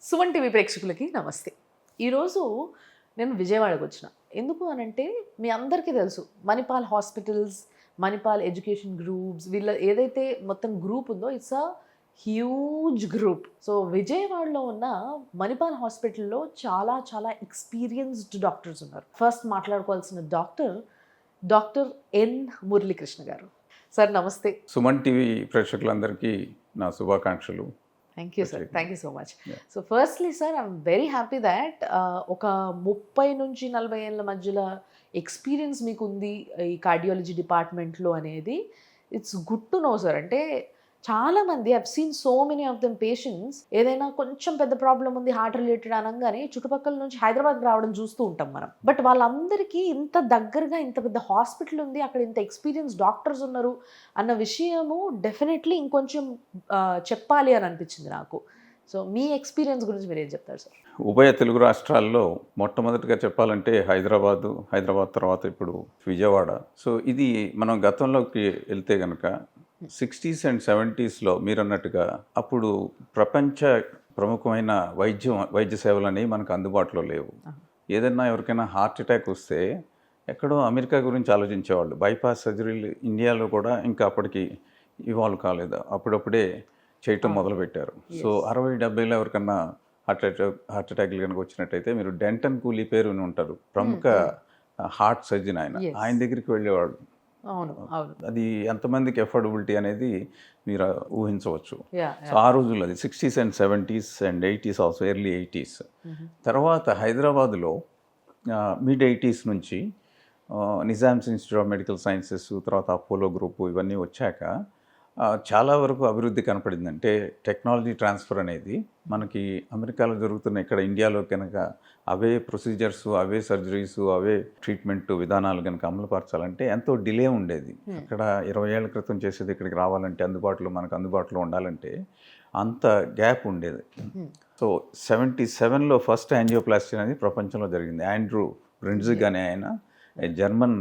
Suman TV ప్రేక్షకులకి నమస్తే. ఈరోజు నేను విజయవాడకు వచ్చిన. ఎందుకు అనంటే మీ అందరికీ తెలుసు Manipal hospitals, Manipal education groups, వీళ్ళ ఏదైతే మొత్తం గ్రూప్ ఉందో it's a huge group. So విజయవాడలో ఉన్న మణిపాల్ హాస్పిటల్లో చాలా చాలా ఎక్స్పీరియన్స్డ్ డాక్టర్స్ ఉన్నారు. ఫస్ట్ మాట్లాడుకోవాల్సిన డాక్టర్ ఎన్ మురళీకృష్ణ గారు. సార్ నమస్తే. సుమన్ టీవీ ప్రేక్షకులందరికీ నా శుభాకాంక్షలు. Thank you sir, thank you so much. So firstly sir, I'm very happy that ఒక 30 నుంచి 40 ఏళ్ళ మధ్యలో ఎక్స్పీరియన్స్ మీకు ఉంది ఈ కార్డియాలజీ డిపార్ట్మెంట్లో అనేది. It's good to know sir. అంటే చాలామంది I've seen so many of them patients ఏదైనా కొంచెం పెద్ద ప్రాబ్లం ఉంది హార్ట్ రిలేటెడ్ అనగానే చుట్టుపక్కల నుంచి హైదరాబాద్ రావడం చూస్తూ ఉంటాం మనం. బట్ వాళ్ళందరికీ ఇంత దగ్గరగా ఇంత పెద్ద హాస్పిటల్ ఉంది, అక్కడ ఇంత ఎక్స్పీరియన్స్ డాక్టర్స్ ఉన్నారు అన్న విషయము డెఫినెట్లీ ఇంకొంచెం చెప్పాలి అని అనిపించింది నాకు. సో మీ ఎక్స్పీరియన్స్ గురించి మీరు ఏం చెప్తారు సార్? ఉభయ తెలుగు రాష్ట్రాల్లో మొట్టమొదటిగా చెప్పాలంటే హైదరాబాద్ తర్వాత ఇప్పుడు విజయవాడ. సో ఇది మనం గతంలోకి వెళ్తే కనుక 60s and 70s మీరు అన్నట్టుగా అప్పుడు ప్రపంచ ప్రముఖమైన వైద్య సేవలు అనేవి మనకు అందుబాటులో లేవు. ఏదైనా ఎవరికైనా హార్ట్ అటాక్ వస్తే ఎక్కడో అమెరికా గురించి ఆలోచించేవాళ్ళు. బైపాస్ సర్జరీలు ఇండియాలో కూడా ఇంకా అప్పటికి ఇవాల్వ్ కాలేదు, అప్పుడప్పుడే చేయటం మొదలుపెట్టారు. సో 60-70లో ఎవరికన్నా హార్ట్ అటాక్లు కనుక వచ్చినట్టయితే మీరు డెంటన్ కూలీ పేరు ఉంటారు, ప్రముఖ హార్ట్ సర్జన్ ఆయన దగ్గరికి వెళ్ళేవాళ్ళు. అవును, అది ఎంతమందికి ఎఫోర్డబిలిటీ అనేది మీరు ఊహించవచ్చు. సో ఆ రోజుల్లో అది 60s and 70s and 80s also, early 80s. తర్వాత హైదరాబాద్లో మిడ్ 80s నుంచి Nizam's institute of medical sciences, తర్వాత అపోలో గ్రూపు ఇవన్నీ వచ్చాక చాలా వరకు అభివృద్ధి కనపడింది. అంటే టెక్నాలజీ ట్రాన్స్ఫర్ అనేది మనకి అమెరికాలో జరుగుతున్న ఇక్కడ ఇండియాలో కనుక అవే ప్రొసీజర్స్, అవే సర్జరీస్, అవే ట్రీట్మెంట్ విధానాలు కనుక అమలుపరచాలంటే ఎంతో డిలే ఉండేది. అక్కడ 20 ఏళ్ల క్రితం చేసేది ఇక్కడికి రావాలంటే మనకు అందుబాటులో ఉండాలంటే అంత గ్యాప్ ఉండేది. సో 77లో ఫస్ట్ యాంజియోప్లాస్టీ అనేది ప్రపంచంలో జరిగింది. ఆండ్రూ బ్రిన్జిగ్ అనే ఆయన జర్మన్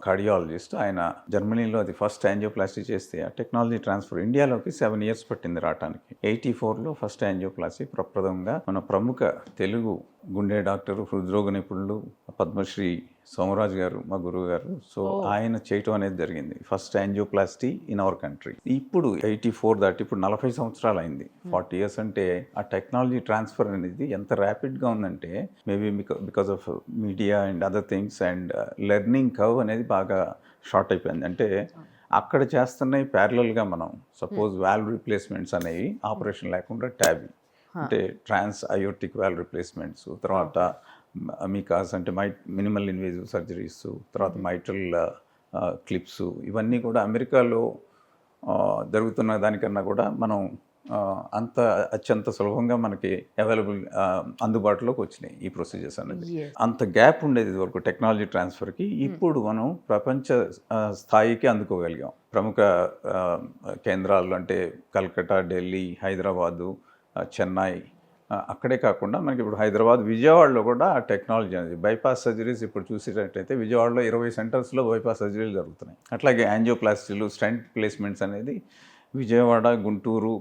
కార్డియాలజిస్ట్. ఆయన జర్మనీలో అది ఫస్ట్ యాంజియోప్లాస్టీ చేస్తే ఆ టెక్నాలజీ ట్రాన్స్ఫర్ ఇండియాలోకి 7 years పట్టింది రావడానికి. 84లో ఫస్ట్ యాంజియోప్లాస్టీ ప్రప్రథమంగా మన ప్రముఖ తెలుగు గుండె డాక్టరు, హృద్రోగ నిపుణులు పద్మశ్రీ సోమరాజు గారు, మా గురువు గారు. సో ఆయన చేయటం అనేది జరిగింది, first angioplasty in our country. ఇప్పుడు 84 దాటి ఇప్పుడు 40 సంవత్సరాలు అయింది. 40 years అంటే ఆ టెక్నాలజీ ట్రాన్స్ఫర్ అనేది ఎంత ర్యాపిడ్గా ఉందంటే maybe because of media and other things and learning curve అనేది బాగా షార్ట్ అయిపోయింది. అంటే అక్కడ చేస్తున్నాయి ప్యారలల్గా మనం సపోజ్ వాల్వ్ రీప్లేస్మెంట్స్ అనేవి ఆపరేషన్ లేకుండా ట్యాబీ, అంటే ట్రాన్స్ అయోటిక్ వాల్వ్ రిప్లేస్మెంట్స్, తర్వాత మికాస్ అంటే మినిమల్ ఇన్వేజివ్ సర్జరీస్, తర్వాత మైట్రల్ క్లిప్స్, ఇవన్నీ కూడా అమెరికాలో జరుగుతున్న దానికన్నా కూడా మనం అత్యంత సులభంగా మనకి అందుబాటులోకి వచ్చినాయి ఈ ప్రొసీజర్స్ అనేది. అంత గ్యాప్ ఉండేది వరకు టెక్నాలజీ ట్రాన్స్ఫర్కి. ఇప్పుడు మనం ప్రపంచ స్థాయికి అందుకోగలిగాం. ప్రముఖ కేంద్రాలు అంటే కల్కట్టా, ఢిల్లీ, హైదరాబాదు, చెన్నై, అక్కడే కాకుండా మనకి ఇప్పుడు హైదరాబాద్, విజయవాడలో కూడా ఆ టెక్నాలజీ అనేది బైపాస్ సర్జరీస్ ఇప్పుడు చూసేటట్టయితే విజయవాడలో 20 centersలో బైపాస్ సర్జరీలు జరుగుతున్నాయి. అట్లాగే యాంజియోప్లాస్టీలు, స్టెంట్ ప్లేస్మెంట్స్ అనేది విజయవాడ, గుంటూరు,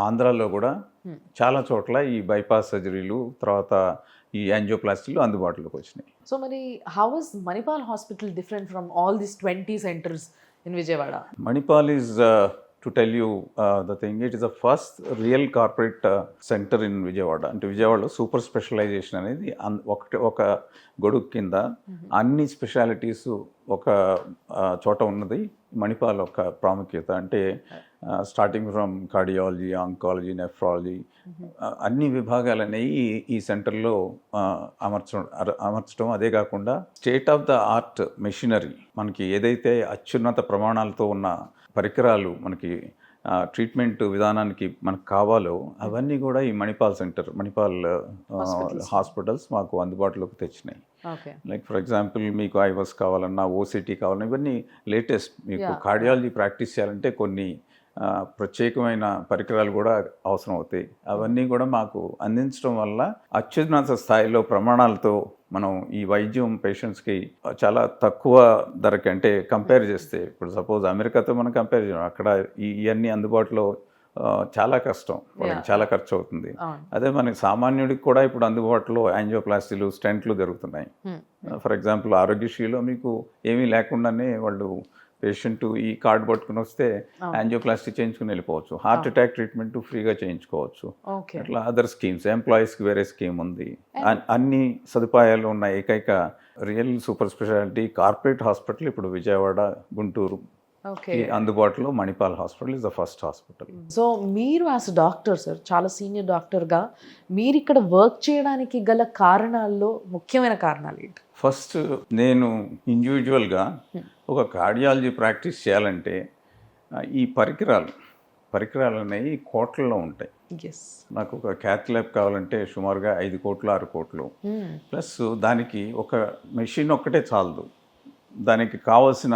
ఆంధ్రాలో కూడా చాలా చోట్ల ఈ బైపాస్ సర్జరీలు, తర్వాత ఈ యాంజియోప్లాస్టీలు అందుబాటులోకి వచ్చినాయి. సో మరి how is Manipal hospital different from all these 20 centers in Vijayawada? Manipal is to tell you the thing, it is the first real corporate center in Vijayawada. అంటే విజయవాడలో సూపర్ స్పెషలైజేషన్ అనేది ఒక గొడుగు కింద అన్ని స్పెషాలిటీస్ ఒక చోట ఉన్నది మణిపాల్ ఒక ప్రాముఖ్యత. అంటే స్టార్టింగ్ ఫ్రమ్ కార్డియాలజీ, ఆంకాలజీ, అన్ని విభాగాలు అనేవి ఈ సెంటర్లో అమర్చడం. అదే కాకుండా state of the art machinery, మనకి ఏదైతే అత్యున్నత ప్రమాణాలతో ఉన్న పరికరాలు మనకి ట్రీట్మెంట్ విధానానికి మనకు కావాలో అవన్నీ కూడా ఈ మణిపాల్ హాస్పిటల్స్ మాకు అందుబాటులోకి తెచ్చినాయి. లైక్ ఫర్ ఎగ్జాంపుల్ మీకు ఐవస్ కావాలన్నా, ఓసిటీ కావాలన్నా, ఇవన్నీ లేటెస్ట్. మీకు కార్డియాలజీ ప్రాక్టీస్ చేయాలంటే కొన్ని ప్రత్యేకమైన పరికరాలు కూడా అవసరం అవుతాయి. అవన్నీ కూడా మాకు అందించడం వల్ల అత్యున్నత స్థాయిలో ప్రమాణాలతో మనం ఈ వైద్యం పేషెంట్స్కి చాలా తక్కువ ధరకి, అంటే కంపేర్ చేస్తే ఇప్పుడు సపోజ్ అమెరికాతో మనం కంపేర్ చేయడం, అక్కడ ఇవన్నీ అందుబాటులో చాలా కష్టం, వాళ్ళకి చాలా ఖర్చు అవుతుంది. అవును. అదే మనకి సామాన్యుడికి కూడా ఇప్పుడు అందుబాటులో యాంజియోప్లాస్టీలు, స్టెంట్లు దొరుకుతున్నాయి. ఫర్ ఎగ్జాంపుల్ ఆరోగ్యశ్రీలో మీకు ఏమీ లేకుండానే వాళ్ళు పేషెంట్ ఈ కార్డు పట్టుకుని వస్తే యాంజియోప్లాస్టీ చేయించుకుని వెళ్ళిపోవచ్చు. హార్ట్ అటాక్ ట్రీట్మెంట్ ఫ్రీగా చేయించుకోవచ్చు. ఓకే. అట్లా అదర్ స్కీమ్స్, ఎంప్లాయీస్కి వేరే స్కీమ్ ఉంది. అన్ని సదుపాయాలు ఉన్న ఏకైక real super speciality corporate hospital ఇప్పుడు విజయవాడ, గుంటూరు ఓకే. అందుబాటులో Manipal hospital is the first hospital. So మీరు యాజ్ డాక్టర్ సార్, చాలా సీనియర్ డాక్టర్గా మీరు ఇక్కడ వర్క్ చేయడానికి గల కారణాల్లో ముఖ్యమైన కారణాలు ఏంటి? ఫస్ట్ నేను ఇండివిజువల్గా ఒక కార్డియాలజీ ప్రాక్టీస్ చేయాలంటే ఈ పరికరాలు అనేవి కోట్లలో ఉంటాయి. ఎస్. నాకు ఒక క్యాత్ ల్యాబ్ కావాలంటే సుమారుగా 5 కోట్లు 6 కోట్లు, ప్లస్ దానికి ఒక మెషిన్ ఒక్కటే చాలదు. దానికి కావాల్సిన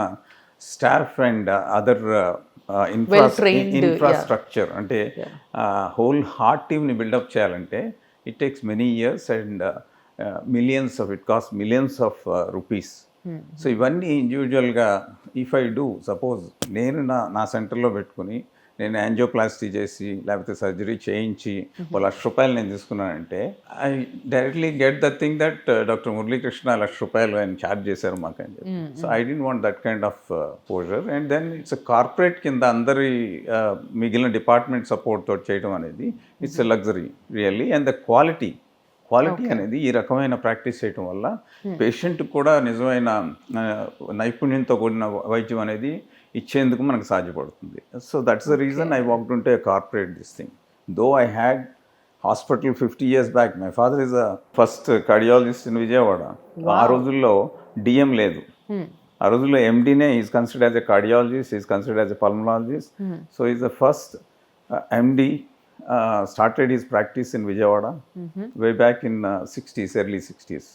స్టాఫ్ అండ్ అదర్ ఇన్ఫ్రాస్ట్రక్చర్ అంటే హోల్ హార్ట్ టీమ్ని బిల్డప్ చేయాలంటే it takes many years and millions of it cost millions of rupees. So ఇవన్నీ ఇండివిజువల్గా ఇఫ్ ఐ డూ సపోజ్ నేను నా సెంటర్లో పెట్టుకుని నేను యాంజియోప్లాస్టీ చేసి లేకపోతే సర్జరీ చేయించి ₹1,00,000 నేను తీసుకున్నానంటే I directly get the thing that doctor Muralikrishna ₹1,00,000 ఆయన ఛార్జ్ చేశారు మాకు అని చెప్పి. So I don't want that kind of poser. And then it's corporate కింద అందరి మిగిలిన డిపార్ట్మెంట్ సపోర్ట్ తోటి చేయడం అనేది it's a luxury really. And the quality అనేది ఈ రకమైన ప్రాక్టీస్ చేయడం వల్ల పేషెంట్ కూడా నిజమైన నైపుణ్యంతో కూడిన వైద్యం అనేది ఇచ్చేందుకు మనకు సాధ్యపడుతుంది. So that's the reason I walked ఉంటే corporate this thing. Though I had hospital 50 years back. My father is a first cardiologist in Vijayawada. ఆ రోజుల్లో డిఎం లేదు. ఆ రోజుల్లో ఎండీనే is considered as a cardiologist, is considered as a pulmonologist. So is the first MD started his practice in Vijayawada way back in 60s, early 60s.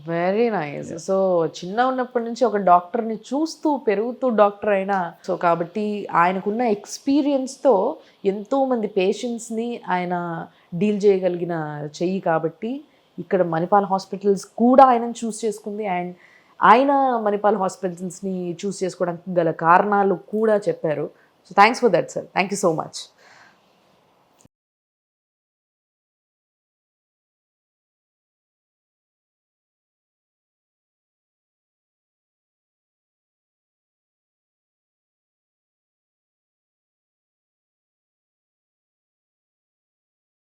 Very nice. So చిన్న ఉన్నప్పటి నుంచి ఒక డాక్టర్ని చూస్తూ పెరుగుతూ డాక్టర్ అయినా, సో కాబట్టి ఆయనకున్న ఎక్స్పీరియన్స్తో ఎంతోమంది పేషెంట్స్ని ఆయన డీల్ చేయగలిగిన చెయ్యి కాబట్టి ఇక్కడ మణిపాల్ హాస్పిటల్స్ కూడా ఆయనను చూస్ చేసుకుంది. అండ్ ఆయన మణిపాల్ హాస్పిటల్స్ని చూస్ చేసుకోవడానికి గల కారణాలు కూడా చెప్పారు. So thanks for that sir. Thank you so much.